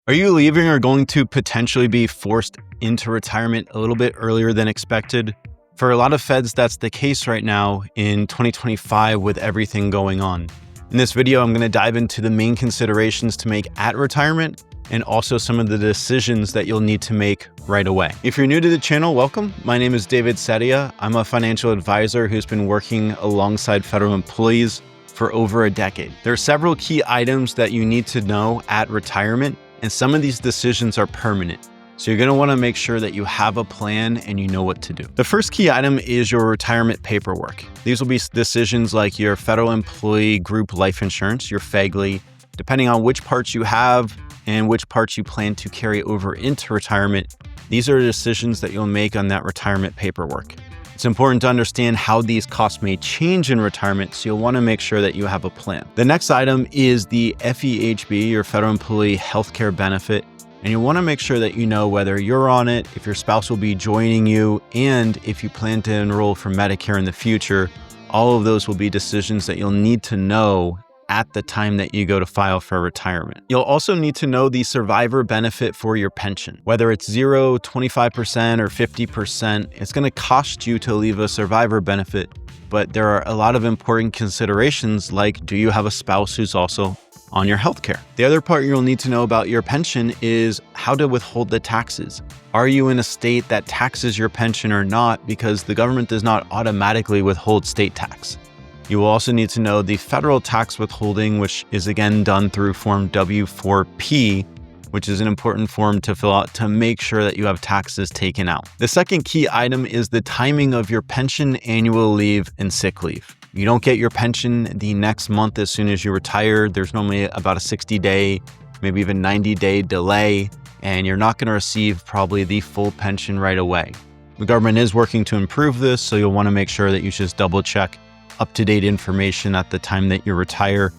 Are you leaving or going to potentially be forced into retirement a little bit earlier than expected? For a lot of Feds, that's the case right now in 2025 with everything going on. In this video, I'm going to dive into the main considerations to make at retirement and also some of the decisions that you'll need to make right away. If you're new to the channel, welcome. My name is David Setia. I'm a financial advisor who's been working alongside federal employees for over a decade. There are several key items that you need to know at retirement, and some of these decisions are permanent. So you're going to want to make sure that you have a plan and you know what to do. The first key item is your retirement paperwork. These will be decisions like your federal employee group life insurance, your FEGLI, depending on which parts you have and which parts you plan to carry over into retirement. These are decisions that you'll make on that retirement paperwork. It's important to understand how these costs may change in retirement, so you'll want to make sure that you have a plan. The next item is the FEHB, your federal employee healthcare benefit, and you want to make sure that you know whether you're on it, if your spouse will be joining you, and if you plan to enroll for Medicare in the future. All of those will be decisions that you'll need to know at the time that you go to file for retirement. You'll also need to know the survivor benefit for your pension. Whether it's 0, 25%, or 50%, it's going to cost you to leave a survivor benefit, but there are a lot of important considerations like, do you have a spouse who's also on your healthcare? The other part you'll need to know about your pension is how to withhold the taxes. Are you in a state that taxes your pension or not? Because the government does not automatically withhold state tax. You will also need to know the federal tax withholding, which is again done through Form W-4P, which is an important form to fill out to make sure that you have taxes taken out. The second key item is the timing of your pension, annual leave, and sick leave. You don't get your pension the next month as soon as you retire. There's normally about a 60-day, maybe even 90-day delay, and you're not going to receive probably the full pension right away. The government is working to improve this, so you'll want to make sure that you just double check up-to-date information at the time that you retire.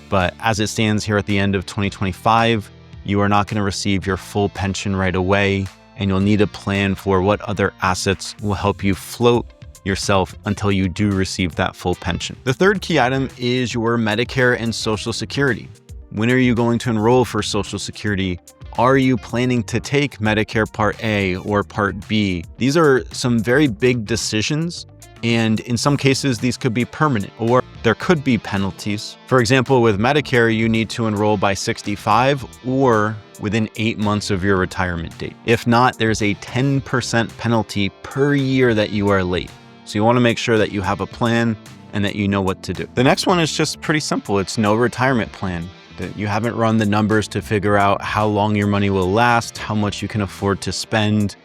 But as it stands here at the end of 2025, you are not going to receive your full pension right away, and you'll need a plan for what other assets will help you float yourself until you do receive that full pension. The third key item is your Medicare and Social Security. When are you going to enroll for Social Security? Are you planning to take Medicare Part A or Part B? These are some very big decisions, and in some cases, these could be permanent or there could be penalties. For example, with Medicare, you need to enroll by 65 or within 8 months of your retirement date. If not, there's a 10% penalty per year that you are late. So you want to make sure that you have a plan and that you know what to do. The next one is just pretty simple. It's no retirement plan. That you haven't run the numbers to figure out how long your money will last, how much you can afford to spend,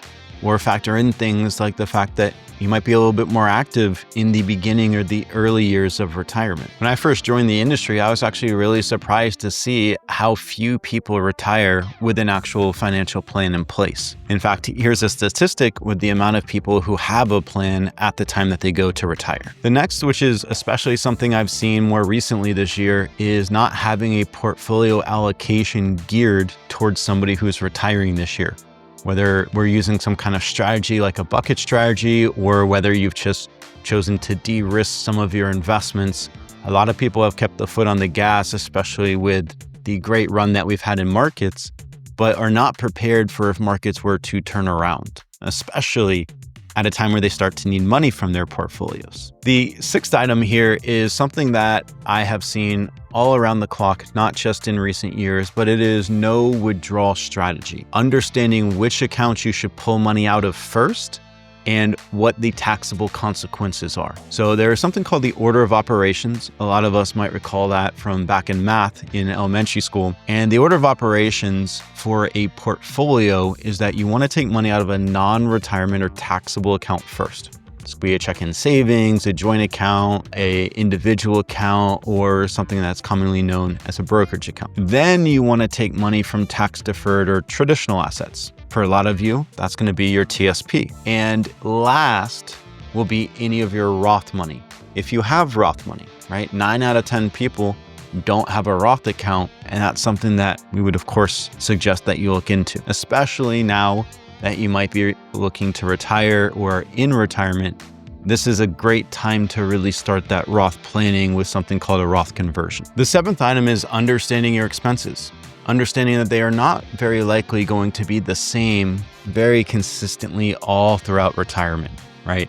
or factor in things like the fact that you might be a little bit more active in the beginning or the early years of retirement. When I first joined the industry, I was actually really surprised to see how few people retire with an actual financial plan in place. In fact, here's a statistic with the amount of people who have a plan at the time that they go to retire. The next, which is especially something I've seen more recently this year, is not having a portfolio allocation geared towards somebody who's retiring this year. Whether we're using some kind of strategy like a bucket strategy or whether you've just chosen to de-risk some of your investments, a lot of people have kept the foot on the gas, especially with the great run that we've had in markets, but are not prepared for if markets were to turn around, especially at a time where they start to need money from their portfolios. The sixth item here is something that I have seen all around the clock, not just in recent years, but it is no withdrawal strategy. Understanding which accounts you should pull money out of first and what the taxable consequences are. So there is something called the order of operations. A lot of us might recall that from back in math in elementary school. And the order of operations for a portfolio is that you want to take money out of a non-retirement or taxable account first. This could be a check-in savings, a joint account, a individual account, or something that's commonly known as a brokerage account. Then you want to take money from tax-deferred or traditional assets. For a lot of you, that's going to be your TSP. And last will be any of your Roth money. If you have Roth money, right? 9 out of 10 people don't have a Roth account, and that's something that we would, of course, suggest that you look into, especially now that you might be looking to retire or in retirement. This is a great time to really start that Roth planning with something called a Roth conversion. The seventh item is understanding your expenses. understanding that they are not very likely going to be the same very consistently all throughout retirement, right?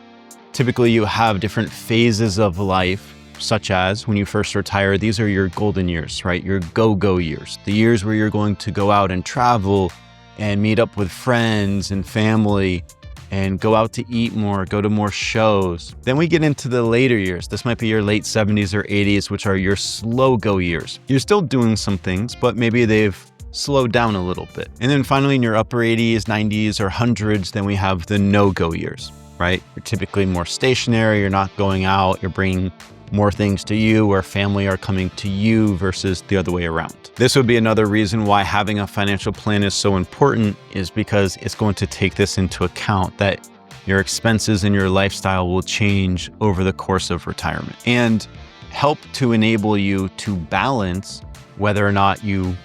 Typically, you have different phases of life, such as when you first retire, these are your golden years, right? Your go-go years, the years where you're going to go out and travel and meet up with friends and family and go out to eat more, go to more shows. Then we get into the later years. This might be your late 70s or 80s, which are your slow go years. You're still doing some things, but maybe they've slowed down a little bit. And then finally in your upper 80s, 90s, or 100s, then we have the no-go years, right? You're typically more stationary, you're not going out, you're bringing more things to you, or family are coming to you versus the other way around. This would be another reason why having a financial plan is so important, is because it's going to take this into account, that your expenses and your lifestyle will change over the course of retirement, and help to enable you to balance whether or not you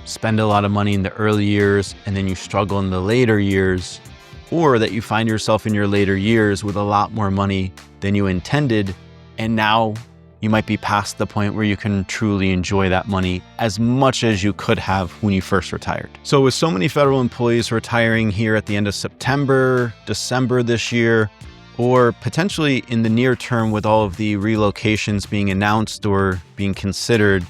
spend a lot of money in the early years and then you struggle in the later years, or that you find yourself in your later years with a lot more money than you intended, and now you might be past the point where you can truly enjoy that money as much as you could have when you first retired. So with so many federal employees retiring here at the end of September, December this year, or potentially in the near term with all of the relocations being announced or being considered,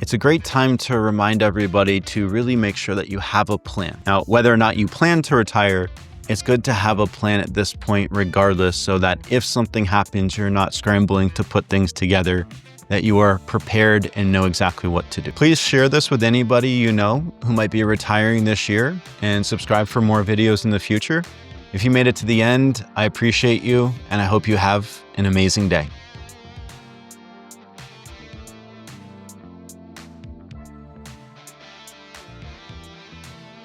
it's a great time to remind everybody to really make sure that you have a plan. Now, whether or not you plan to retire, it's good to have a plan at this point regardless, so that if something happens, you're not scrambling to put things together, that you are prepared and know exactly what to do. Please share this with anybody you know who might be retiring this year, and subscribe for more videos in the future. If you made it to the end, I appreciate you, and I hope you have an amazing day.